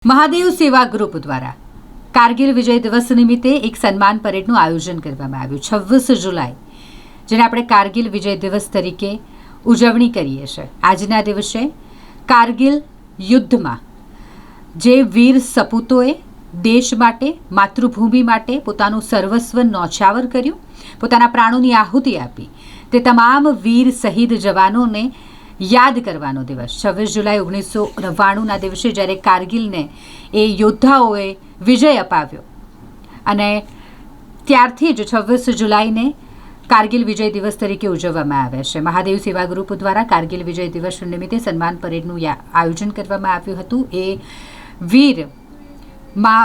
મહાદેવ સેવા ગ્રુપ દ્વારા કારગિલ વિજય દિવસ નિમિત્તે એક સન્માન પરેડનું આયોજન કરવામાં આવ્યું 26 જુલાઈ, જેને આપણે કારગિલ વિજય દિવસ તરીકે ઉજવણી કરીએ છીએ। આજના દિવસે કારગિલ યુદ્ધમાં જે વીર સપૂતોએ દેશ માટે, માતૃભૂમિ માટે પોતાનું સર્વસ્વ ન્યોછાવર કર્યું, પોતાના પ્રાણોની આહુતિ આપી, તે તમામ વીર શહીદ જવાનોને યાદ કરવાનો દિવસ 26 જુલાઈ 1999ના દિવસે જ્યારે કારગિલને એ યોદ્ધાઓએ વિજય અપાવ્યો અને ત્યારથી જ 26 જુલાઈને કારગિલ વિજય દિવસ તરીકે ઉજવવામાં આવે છે। મહાદેવ સેવા ગ્રુપ દ્વારા કારગિલ વિજય દિવસ નિમિત્તે સન્માન પરેડનું આયોજન કરવામાં આવ્યું હતું। એ વીર મા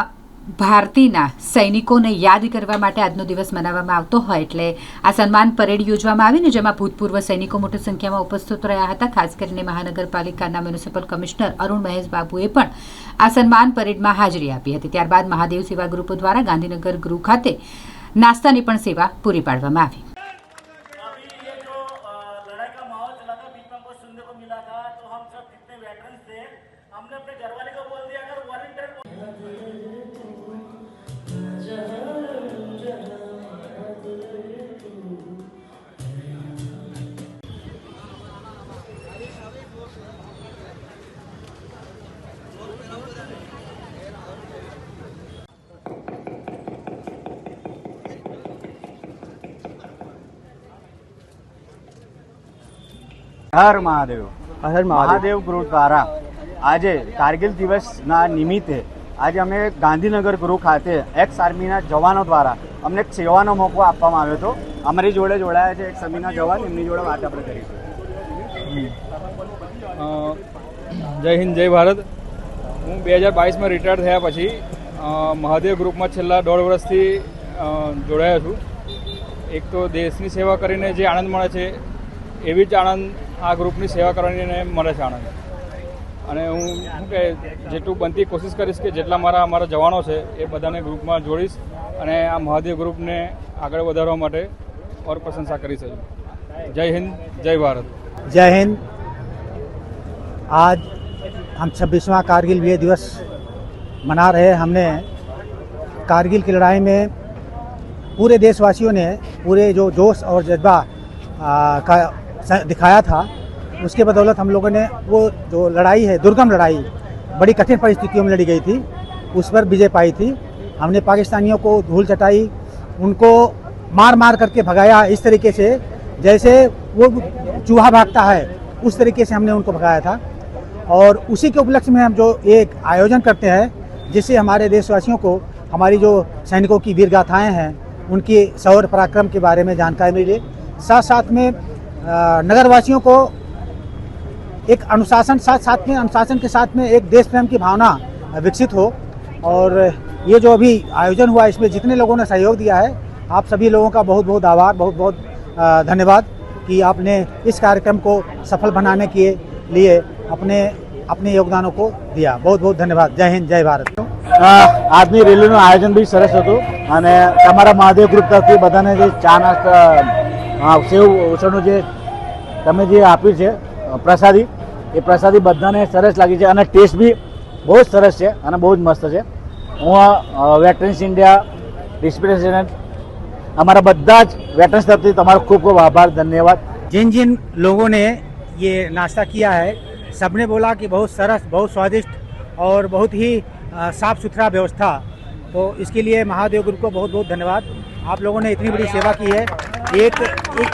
ભારતીના સૈનિકોને યાદ કરવા માટે આજનો દિવસ મનાવવામાં આવતો હોય એટલે આ સન્માન પરેડ યોજવામાં આવી ને જેમાં ભૂતપૂર્વ સૈનિકો મોટી સંખ્યામાં ઉપસ્થિત રહ્યા હતા। ખાસ કરીને મહાનગરપાલિકાના મ્યુનિસિપલ કમિશનર અરુણ મહેશ બાબુએ પણ આ સન્માન પરેડમાં હાજરી આપી હતી। ત્યારબાદ મહાદેવ સેવા ગ્રુપ દ્વારા ગાંધીનગર ગૃહ ખાતે નાસ્તાની પણ સેવા પૂરી પાડવામાં આવી। હર મહાદેવ। હર મહાદેવ ગૃહ દ્વારા આજે કારગિલ દિવસના નિમિત્તે આજે અમે ગાંધીનગર ગૃહ ખાતે એક્સ આર્મીના જવાનો દ્વારા અમને એક સેવાનો મોકો આપવામાં આવ્યો હતો। અમારી જોડે જોડાયા છે એક સમીના જવાન, એમની જોડે વાત આપણે કરીશું। જય હિન્દ, જય ભારત। હું 2022માં રિટાયર થયા પછી મહાદેવ ગ્રુપમાં છેલ્લા 1.5 વર્ષથી જોડાયો છું। એક તો દેશની સેવા કરીને જે આનંદ મળે છે એવી જ આનંદ આ ગ્રુપની સેવા કરીને મળે છે આનંદ। અને હું શું કે જેટલું બનતી કોશિશ કરીશ કે જેટલા અમારા જવાનો છે એ બધાને ગ્રુપમાં જોડીશ અને આ મહાદેવ ગ્રુપને આગળ વધારવા માટે और प्रशंसा करी सके। जय हिंद, जय भारत। जय हिंद। आज हम 26वां कारगिल विजय दिवस मना रहे हैं। हमने कारगिल की लड़ाई में पूरे देशवासियों ने पूरे जो जोश और जज्बा का दिखाया था, उसके बदौलत हम लोगों ने वो जो लड़ाई है, दुर्गम लड़ाई, बड़ी कठिन परिस्थितियों में लड़ी गई थी, उस पर विजय पाई थी। हमने पाकिस्तानियों को धूल चटाई, उनको मार मार करके भगाया इस तरीके से जैसे वो चूहा भागता है, उस तरीके से हमने उनको भगाया था। और उसी के उपलक्ष्य में हम जो एक आयोजन करते हैं जिससे हमारे देशवासियों को हमारी जो सैनिकों की वीर गाथाएँ हैं उनकी शौर्य पराक्रम के बारे में जानकारी मिले, साथ साथ में नगरवासियों को एक अनुशासन अनुशासन के साथ में एक देश प्रेम की भावना विकसित हो। और ये जो अभी आयोजन हुआ इसमें जितने लोगों ने सहयोग दिया है, आप सभी लोगों का बहुत बहुत आभार, बहुत बहुत धन्यवाद कि आपने इस कार्यक्रम को सफल बनाने के लिए अपने योगदानों को दिया। बहुत बहुत धन्यवाद। जय हिंद, जय भारत। આજની રેલીનું આયોજન બી સરસ હતું અને તમારા મહાદેવ ગ્રુપ તરફથી બધાને જે ચા નાસ્તા સેવ ઉછળનું જે તમે જે આપ્યું છે પ્રસાદી, એ પ્રસાદી બધાને સરસ લાગી છે અને ટેસ્ટ બી બહુ જ સરસ છે અને બહુ જ મસ્ત છે। હું વેટરન્સ ઇન્ડિયા ડિસ્પ્રેસિડેન્ટ हमारा બધા જ વેટરન્સ તરફથી તમારો ખૂબ ખૂબ આભાર, ધન્યવાદ। जिन जिन लोगों ने ये नाश्ता किया है सबने बोला कि बहुत सरस, बहुत स्वादिष्ट और बहुत ही साफ़ सुथरा व्यवस्था, तो इसके लिए महादेव ग्रुप को बहुत बहुत धन्यवाद। आप लोगों ने इतनी बड़ी सेवा की है। एक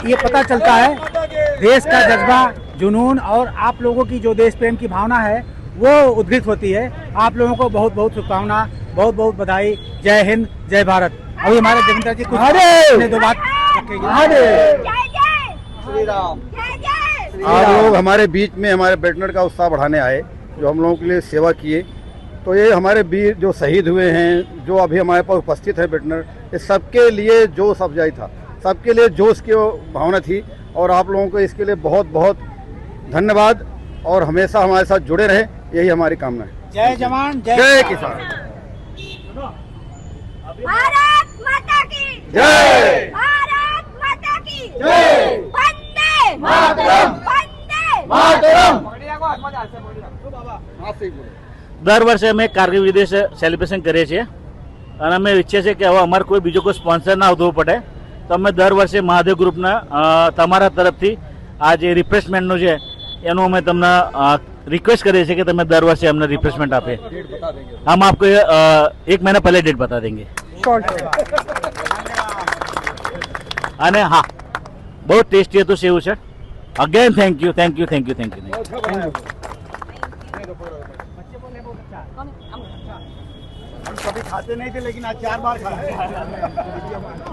ये पता चलता है देश का जज्बा, जुनून और आप लोगों की जो देश प्रेम की भावना है वो उद्घृत होती है। आप लोगों को बहुत बहुत शुभकामना, बहुत बहुत बधाई। जय हिंद, जय भारत। अभी हमारे जगन्नाथ जी कुछ दो बात आप लोग हमारे बीच में हमारे बैठने का उत्साह बढ़ाने आए, जो हम लोगों के लिए सेवा किए। तो ये हमारे वीर जो शहीद हुए हैं, जो अभी हमारे पास उपस्थित है बैठनर, ये सबके लिए जोश अफजाई था, सबके लिए जोश की भावना थी। और आप लोगों को इसके लिए बहुत बहुत धन्यवाद और हमेशा हमारे साथ जुड़े रहे, यही हमारी कामना है। जय जवान, जय किसान। भारत माता की जय। भारत माता की जय। वंदे मातरम, वंदे मातरम। દર વર્ષે અમે કારગિલ વિજય દિવસ સેલિબ્રેશન કરીએ છીએ અને અમે ઈચ્છીએ છીએ કે હવે અમારે કોઈ બીજો કોઈ સ્પોન્સર ના આવવું પડે, તો અમે દર વર્ષે મહાદેવ ગ્રુપના તમારા તરફથી આ જે રિફ્રેશમેન્ટનું છે એનું અમે તમને रिक्वेस्ट करिए कि તમે દર વર્ષે અમને રિફ્રેશમેન્ટ આપે. हम आपको 1 महीना पहले डेट बता देंगे. અને હા, બહુ ટેસ્ટી હતું સેવ છે. Again thank you. कभी खाते नहीं थे लेकिन आज 4 बार खाए.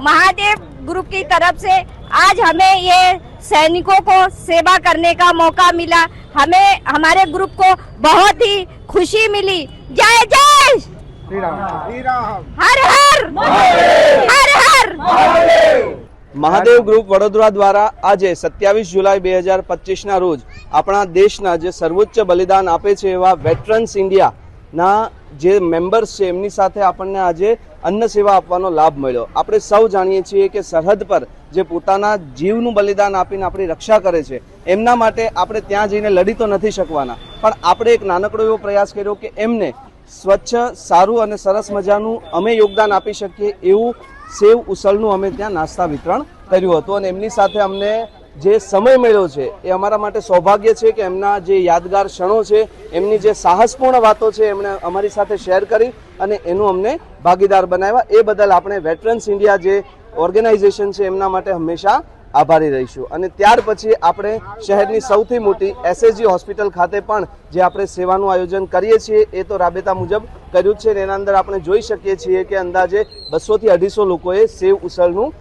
महादेव ग्रुप की तरफ से आज हमें ये सैनिकों को सेवा करने का मौका मिला. हमें हमारे ग्रुप को बहुत ही खुशी मिली. जय जय श्री राम. हर हर हर हर. મહાદેવ ગ્રુપ વડોદરા દ્વારા આજે 27 જુલાઈ 2025ના રોજ આપણા દેશના જે સર્વોચ્ચ બલિદાન આપે છે એવા વેટરન્સ ઇન્ડિયાના જે મેમ્બર્સ છે એમની સાથે આપણને આજે અન્ન સેવા આપવાનો લાભ મળ્યો. આપણે સૌ જાણીએ છીએ કે સરહદ પર જે પોતાના જીવનું બલિદાન આપીને આપણી રક્ષા કરે છે એમના માટે આપણે ત્યાં જઈને લડી તો નથી શકવાના, પણ આપણે એક નાનકડો એવો પ્રયાસ કર્યો કે એમને સ્વચ્છ, સારું અને સરસ મજાનું અમે યોગદાન આપી શકીએ એવું સેવ ઉસળનું અમે ત્યાં નાસ્તા વિતરણ કર્યું હતું. અને એમની સાથે અમને જે સમય મળ્યો છે એ અમારા માટે સૌભાગ્ય છે કે એમના જે યાદગાર ક્ષણો છે, એમની જે સાહસપૂર્ણ વાતો છે એમણે અમારી સાથે શેર કરી અને એનું અમને ભાગીદાર બનાવ્યા. એ બદલ આપણે વેટરન્સ ઇન્ડિયા જે ઓર્ગેનાઇઝેશન છે એમના માટે હંમેશા આભારી રહીશું. અને ત્યાર પછી આપણે શહેરની સૌથી મોટી SSG હોસ્પિટલ ખાતે પણ જે આપણે સેવાનું આયોજન કરીએ છીએ એ તો રાબેતા મુજબ કર્યું છે. એના અંદર આપણે જોઈ શકીએ છીએ કે અંદાજે 200 થી 250 લોકોએ સેવ ઉસળનું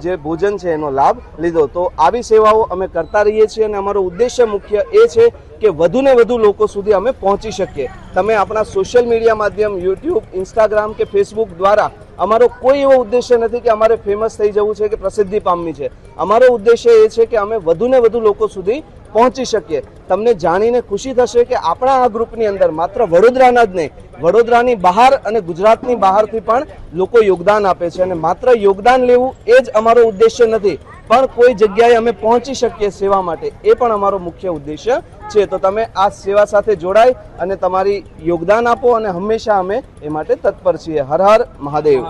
જે ભોજન છે એનો લાભ લીધો. તો આવી સેવાઓ અમે કરતા રહીએ છીએ અને અમારો ઉદ્દેશ્ય મુખ્ય એ છે કે વધુને વધુ લોકો સુધી અમે પહોંચી શકીએ. તમે આપણા સોશિયલ મીડિયા માધ્યમ યુટ્યુબ, ઇન્સ્ટાગ્રામ કે ફેસબુક દ્વારા અમારો કોઈ એવો ઉદ્દેશ્ય નથી કે અમારે ફેમસ થઈ જવું છે કે પ્રસિદ્ધિ પામવી છે. અમારો ઉદ્દેશ્ય એ છે કે અમે વધુને વધુ લોકો સુધી પહોંચી શકીએ. તમને જાણીને ખુશી થશે કે આપણા આ ગ્રુપની અંદર માત્ર વડોદરાના જ નહીં, વડોદરાની બહાર અને ગુજરાતની બહારથી પણ લોકો યોગદાન આપે છે. અને માત્ર યોગદાન લેવું એ જ અમારો ઉદ્દેશ્ય નથી, પણ કોઈ જગ્યાએ અમે પહોંચી શકીએ સેવા માટે, એ પણ અમારો મુખ્ય ઉદ્દેશ્ય છે. તો તમે આ સેવા સાથે જોડાઈ અને તમારી યોગદાન આપો અને હંમેશા અમે એ માટે તત્પર છીએ. હર હર મહાદેવ.